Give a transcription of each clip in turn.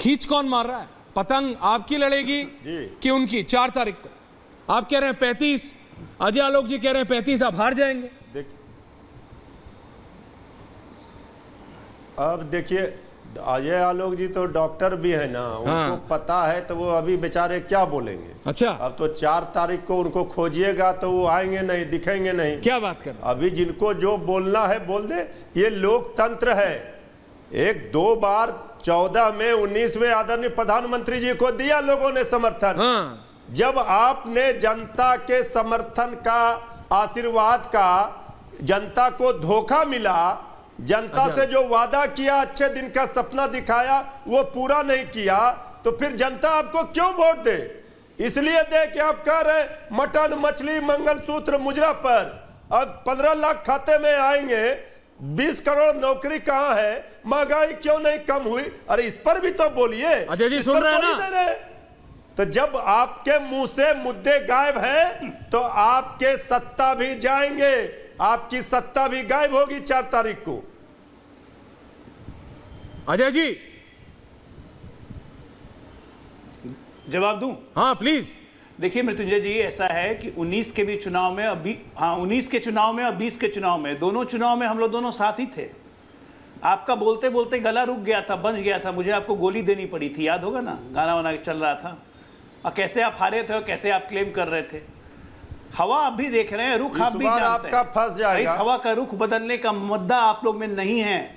खींच कौन मार रहा है? पतंग आपकी लड़ेगी कि उनकी? 4 तारीख को आप कह रहे हैं 35, अजय आलोक जी कह रहे हैं 35, आप हार जाएंगे। अब देखिए, अजय आलोक जी तो डॉक्टर भी है ना, उनको पता है, तो वो अभी बेचारे क्या बोलेंगे। अच्छा, अब तो 4 तारीख को उनको खोजिएगा तो वो आएंगे नहीं, दिखेंगे नहीं। क्या बात कर? अभी जिनको जो बोलना है बोल दे, ये लोकतंत्र है। 1-2 बार 14 में 19 में आदरणीय प्रधानमंत्री जी को दिया लोगों ने समर्थन। जब आपने जनता के समर्थन का, आशीर्वाद का, जनता को धोखा मिला, जनता से जो वादा किया, अच्छे दिन का सपना दिखाया, वो पूरा नहीं किया, तो फिर जनता आपको क्यों वोट दे? इसलिए दे कि आप कह रहे मटन, मछली, मंगलसूत्र, मुजरा पर अब 15 लाख खाते में आएंगे, 20 करोड़ नौकरी कहां है, महंगाई क्यों नहीं कम हुई? अरे इस पर भी तो बोलिए। अजय जी सुन रहे हैं ना? तो जब आपके मुंह से मुद्दे गायब हैं, तो आपके सत्ता भी जाएंगे, आपकी सत्ता भी गायब होगी 4 तारीख को। अजय जी जवाब दूं? हाँ प्लीज। देखिए मृत्युंजय जी, ऐसा है कि 19 के भी चुनाव में, अभी 19 के चुनाव में और 20 के चुनाव में, दोनों चुनाव में हम लोग दोनों साथ ही थे। आपका बोलते बोलते गला रुक गया था, बंज गया था, मुझे आपको गोली देनी पड़ी थी, याद होगा ना? गाना वाना चल रहा था, और कैसे आप हारे थे और कैसे आप क्लेम कर रहे थे। हवा आप भी देख रहे हैं, रुख आप भी जानते आपका हैं। फंस जाएगा। इस हवा का रुख बदलने का मुद्दा आप लोग में नहीं है,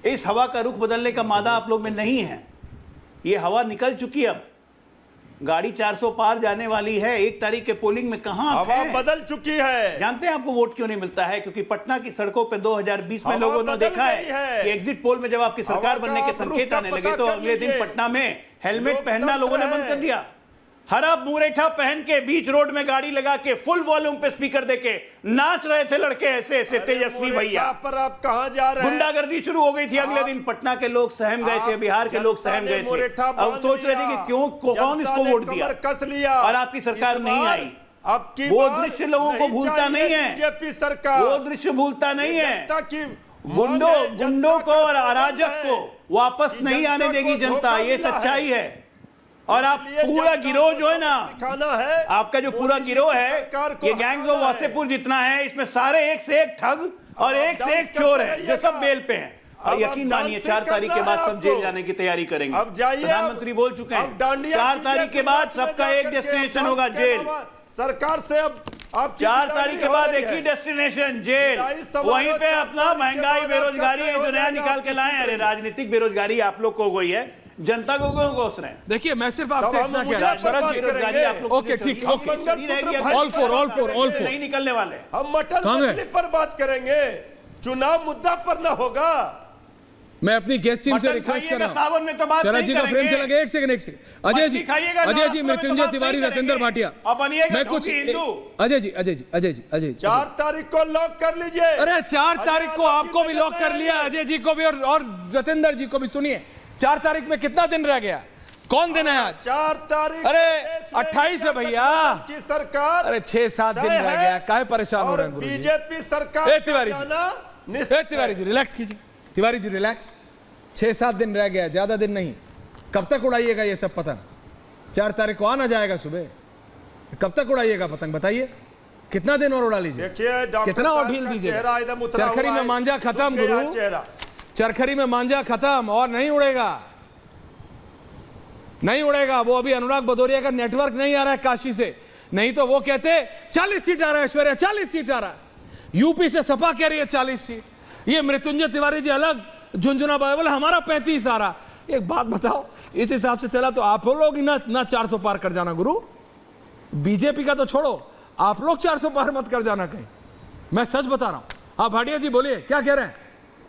इस हवा का रुख बदलने का मादा आप लोग में नहीं है। ये हवा निकल चुकी, अब गाड़ी 400 पार जाने वाली है। 1 तारीख के पोलिंग में कहां हवा बदल चुकी है। जानते हैं आपको वोट क्यों नहीं मिलता है? क्योंकि पटना की सड़कों पे 2020 में लोगों ने देखा है कि एग्जिट पोल में जब आपकी सरकार बनने के संकेत आने लगे, तो अगले दिन पटना में हेलमेट पहनना लोगों ने बंद कर दिया। हरा मुरेठा पहन के बीच रोड में गाड़ी लगा के फुल वॉल्यूम पे स्पीकर देके नाच रहे थे लड़के, ऐसे ऐसे तेजस्वी भैया। पर आप कहां जा रहे हैं? गुंडागर्दी शुरू हो गई थी अगले दिन। पटना के लोग सहम गए थे, बिहार के लोग सहम गए थे। अब सोच रहे थे कि क्यों, कौन इसको वोट दिया, कस लिया, और आपकी सरकार नहीं आई। आपकी वो दृश्य लोगों को भूलता नहीं है, बीजेपी सरकार वो दृश्य भूलता नहीं है। गुंडों को और अराजक को वापस नहीं आने देगी जनता, ये सच्चाई है। और आप पूरा गिरोह जो है ना, आपका जो पूरा गिरोह है, ये गैंग्स ऑफ वासेपुर जितना है, इसमें सारे एक से एक ठग और एक से एक चोर है जो सब बेल पे हैं। और यकीन मानिए 4 तारीख के बाद सब जेल जाने की तैयारी करेंगे। अब जाइए, प्रधानमंत्री बोल चुके हैं 4 तारीख के बाद सबका एक डेस्टिनेशन होगा, जेल। सरकार से अब 4 तारीख के बाद एक ही डेस्टिनेशन, जेल। वहीं पे अपना महंगाई, बेरोजगारी जो नया निकाल के लाए। अरे राजनीतिक बेरोजगारी आप लोग को गई है, जनता को क्यों कोस रहे हैं? देखिए मैं सिर्फ आपसे इतना कह रहा हूं। ओके ठीक, ओके, ऑल फोर नहीं निकलने वाले। हम मटन मछली पर बात करेंगे, चुनाव मुद्दा पर ना होगा। मैं अपनी गेस्ट टीम से रिक्वेस्ट कर रहा हूं, सावन में तो बात शरद जी का फ्रेम चला गया। एक सेकंड अजय जी, मृत्युंजय तिवारी, रतेंद्र भाटिया, मैं कुछ अजय जी 4 तारीख को लॉक कर लीजिए। अरे 4 तारीख को आपको भी लॉक कर लिया, अजय जी को भी और रतेंद्र जी को भी। सुनिए 4 तारीख में कितना दिन रह गया? कौन दिन है आज? 4 तारीख। अरे 28 है भैया की सरकार। अरे 6-7 दिन रह गया, काहे परेशान हो रहे हैं? बीजेपी सरकार। तिवारी जी रिलैक्स कीजिए, तिवारी जी रिलैक्स। 6-7 दिन रह गया, ज्यादा दिन नहीं। कब तक उड़ाइएगा ये सब पतंग? 4 तारीख को आना जाएगा सुबह, कब तक उड़ाइएगा पतंग बताइए? कितना दिन और उड़ा लीजिए? कितना और ढील दीजिए? चरखरी में मांझा खत्म गुरु, चरखरी में मांझा खत्म, और नहीं उड़ेगा, नहीं उड़ेगा। वो अभी अनुराग भदौरिया का नेटवर्क नहीं आ रहा है काशी से, नहीं तो वो कहते 40 सीट आ रहा है ऐश्वर्या, 40 सीट आ रहा है। यूपी से सपा कह रही है 40 सीट। ये मृत्युंजय तिवारी जी अलग झुंझुना बोले हमारा 35 आ रहा। एक बात बताओ, इस हिसाब से चला तो आप लोग ना 400 पार कर जाना गुरु। बीजेपी का तो छोड़ो, आप लोग 400 पार मत कर जाना कहीं, मैं सच बता रहा हूं। आप भाटिया जी बोलिए क्या कह रहे हैं?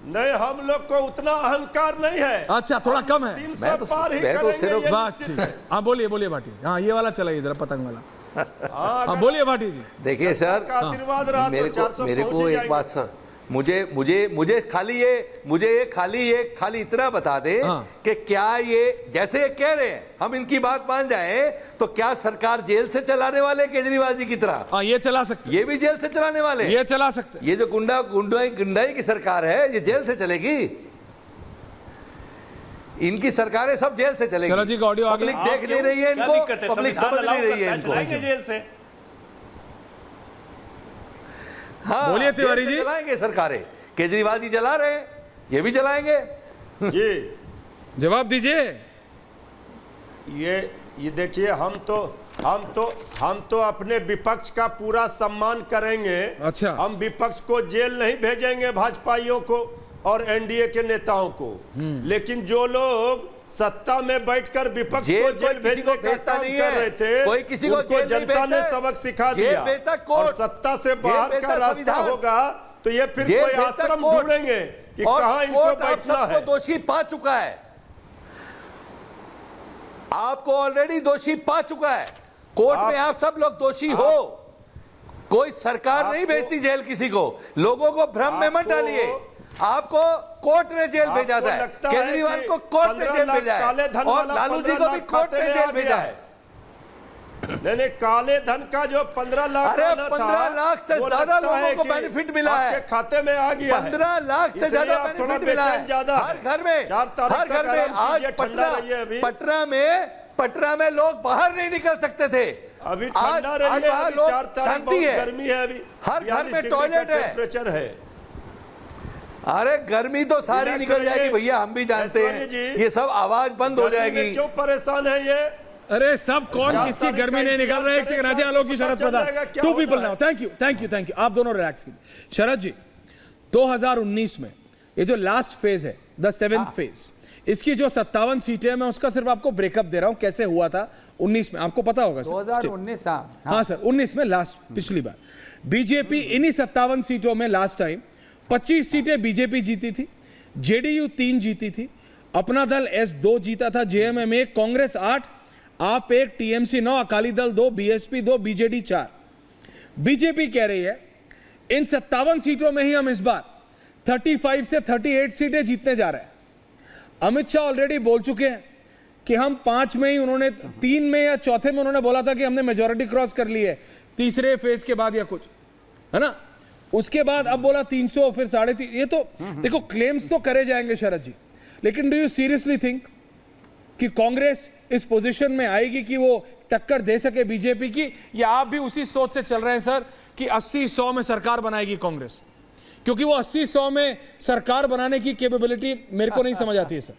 नहीं, हम लोग को उतना अहंकार नहीं है। अच्छा, थोड़ा कम है। मैं तो सिर्फ बात। हाँ बोलिए भाटिया, हाँ ये वाला चलाइए जरा, पतंग वाला। हाँ बोलिए भाटिया जी। देखिए सर, आशीर्वाद रहा मेरे को एक बात सर, मुझे खाली इतना बता दे कि क्या ये जैसे ये कह रहे हैं हम इनकी बात मान जाए, तो क्या सरकार जेल से चलाने वाले केजरीवाल जी की तरह? हाँ ये चला सकते, ये भी जेल से चलाने वाले, ये चला सकते। ये जो गुंडाई की सरकार है, ये जेल से चलेगी? इनकी सरकारें सब जेल से चलेगी। शरद जी का ऑडियो आ गया। पब्लिक देख नहीं रही है क्या इनको, दिक्कत है? पब्लिक संविधान समझ नहीं allow रही है करता इनको। चलाएंगे जेल से। हाँ, बोलिए तिवारी जेल से जी। चलाएंगे सरकारें, केजरीवाल जी चला रहे हैं, ये भी चलाएंगे। जी जवाब दीजिए। ये देखिए, हम तो अपने विपक्ष का पूरा सम्मान करेंगे। अच्छा। हम विपक्ष को जेल नहीं भेजेंगे, भाजपाइयों को और एनडीए के नेताओं को। लेकिन जो लोग सत्ता में बैठकर विपक्ष को जेल जेल कोई किसी को भेजने का भेजता काम नहीं कर है। रहे थे, कोई किसी को उनको जेल नहीं जनता ने भेजता। सबक सिखा जेल दिया। भेजता और कोर्ट। सत्ता से जेल बाहर का भेजता रास्ता संविधान। होगा तो ये फिर जेल कोई भेजता आश्रम कोर्ट। ढूंढेंगे कि और कहां इनको कोर्ट आप बैठना सबको है। दोषी पा चुका है, आपको ऑलरेडी दोषी पा चुका है। कोर्ट में आप सब लोग दोषी हो। कोई सरकार नहीं भेजती जेल किसी को, लोगों को भ्रम में मत डालिए। आपको कोर्ट ने जेल भेजा था, केजरीवाल को कोर्ट ने जेल भेजा है, और लालू जी को भी कोर्ट ने जेल भेजा है। नहीं, काले धन का जो 15 लाख, अरे 15 लाख से ज्यादा लोगों को बेनिफिट मिला है, आपके खाते में आ गया है। 15 लाख से ज्यादा बेनिफिट मिला है हर घर में। हर घर में आज पटना में लोग बाहर नहीं निकल सकते थे, अभी आज ठंडा रही है, वहाँ अभी 4 तारीख शांति बहुत है, गर्मी है, अभी हर घर में 42 टॉयलेट डिग्री का है। टेम्परेचर है। अरे गर्मी तो सारी निकल जाएगी भैया, हम भी जानते हैं। ये सब आवाज बंद हो जाएगी। क्यों परेशान है ये? अरे सब कौन किसकी गर्मी नहीं निकल रहा है? एक second, Ajay Alok ji, Sharad Pradhan, two people now. Thank you. आप दोनों रिलैक्स कीजिए। शरद जी, 2019 में ये जो लास्ट फेज है, द 7th फेज, इसकी जो 57 सीटें हैं, मैं उसका सिर्फ आपको ब्रेकअप दे रहा हूं कैसे हुआ था 19 में, आपको पता होगा सर। 2019 हाँ सर, 19 में लास्ट, पिछली बार बीजेपी इन्हीं 57 सीटों में लास्ट टाइम 25 सीटें बीजेपी जीती थी, जेडीयू 3 जीती थी, अपना दल एस 2 जीता था, जेएमएम 1, कांग्रेस 8, आप 1, TMC 9, Akali Dal 2, BSP 2, BJD 4। BJP कह रही है इन 57 सीटों में ही हम इस बार 35 से 38 सीटें जीतने जा रहे हैं। अमित शाह ऑलरेडी बोल चुके हैं कि हम 5 में ही, उन्होंने 3 में या चौथे में उन्होंने बोला था कि हमने मेजॉरिटी क्रॉस कर ली है तीसरे फेज के बाद या कुछ, है ना। उसके बाद अब बोला 300, फिर 350। ये तो देखो, क्लेम्स तो करे जाएंगे शरद जी, लेकिन डू यू सीरियसली थिंक कि कांग्रेस इस पोजीशन में आएगी कि वो टक्कर दे सके बीजेपी की, या आप भी उसी सोच से चल रहे हैं सर कि 80-100 में सरकार बनाएगी कांग्रेस? क्योंकि वो 80-100 में सरकार बनाने की कैपेबिलिटी मेरे को नहीं समझ आती है सर।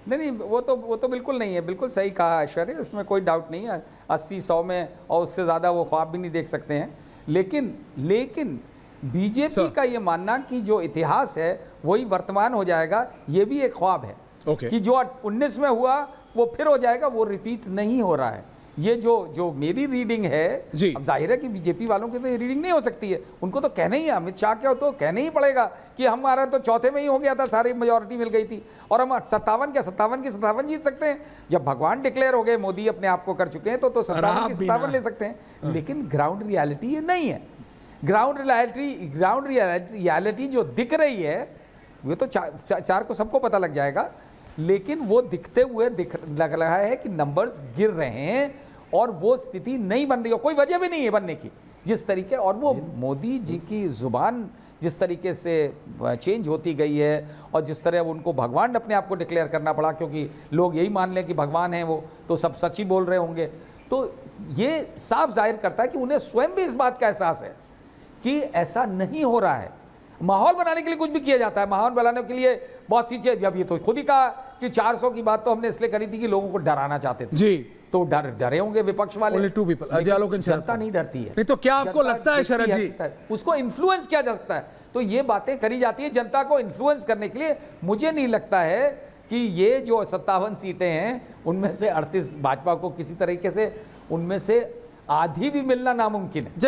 नहीं, वो तो बिल्कुल नहीं है, बिल्कुल सही कहा ऐश्वर्या, इसमें कोई डाउट नहीं है। 80-100 में और उससे ज़्यादा वो ख्वाब भी नहीं देख सकते हैं। लेकिन बीजेपी का ये मानना कि जो इतिहास है वही वर्तमान हो जाएगा, ये भी एक ख्वाब है। कि जो 19 में हुआ वो फिर हो जाएगा, वो रिपीट नहीं हो रहा है। ये जो मेरी रीडिंग है, अब जाहिर है कि बीजेपी वालों की तो ये रीडिंग नहीं हो सकती है, उनको तो कहना ही है, अमित शाह क्या हो तो कहना ही पड़ेगा कि हमारा तो चौथे में ही हो गया था, सारी मेजॉरिटी मिल गई थी और हम 57 जीत सकते हैं। जब भगवान डिक्लेयर हो गए, मोदी अपने आप को कर चुके हैं, तो 57 ले सकते हैं। लेकिन ग्राउंड रियलिटी ये नहीं है। ग्राउंड रियलिटी जो दिख रही है वो तो चार को सबको पता लग जाएगा, लेकिन वो दिखते हुए लग रहा है कि नंबर्स गिर रहे हैं और वो स्थिति नहीं बन रही है, कोई वजह भी नहीं है बनने की जिस तरीके। और वो मोदी जी की जुबान जिस तरीके से चेंज होती गई है और जिस तरह उनको भगवान अपने आप को डिक्लेयर करना पड़ा, क्योंकि लोग यही मान लें कि भगवान हैं वो, तो सब सच ही बोल रहे होंगे, तो ये साफ जाहिर करता है कि उन्हें स्वयं भी इस बात का एहसास है कि ऐसा नहीं हो रहा है। माहौल बनाने के लिए कुछ भी किया जाता है, माहौल बनाने के लिए बहुत सी चीजें। अब ये तो खुद ही कहा कि 400 की बात तो हमने इसलिए करी थी कि लोगों को डराना चाहते थे जी, तो डरे होंगे विपक्ष वाले। Only 2 people, अजय आलोक, जनता नहीं डरती है। नहीं तो क्या आपको लगता है शरद जी, उसको इन्फ्लुएंस किया जा सकता है? तो ये बातें करी जाती है जनता को इन्फ्लुएंस करने के लिए। मुझे नहीं लगता है कि ये जो 57 सीटें हैं उनमें से 38 भाजपा को किसी तरीके से, उनमें से आधी भी मिलना नामुमकिन है।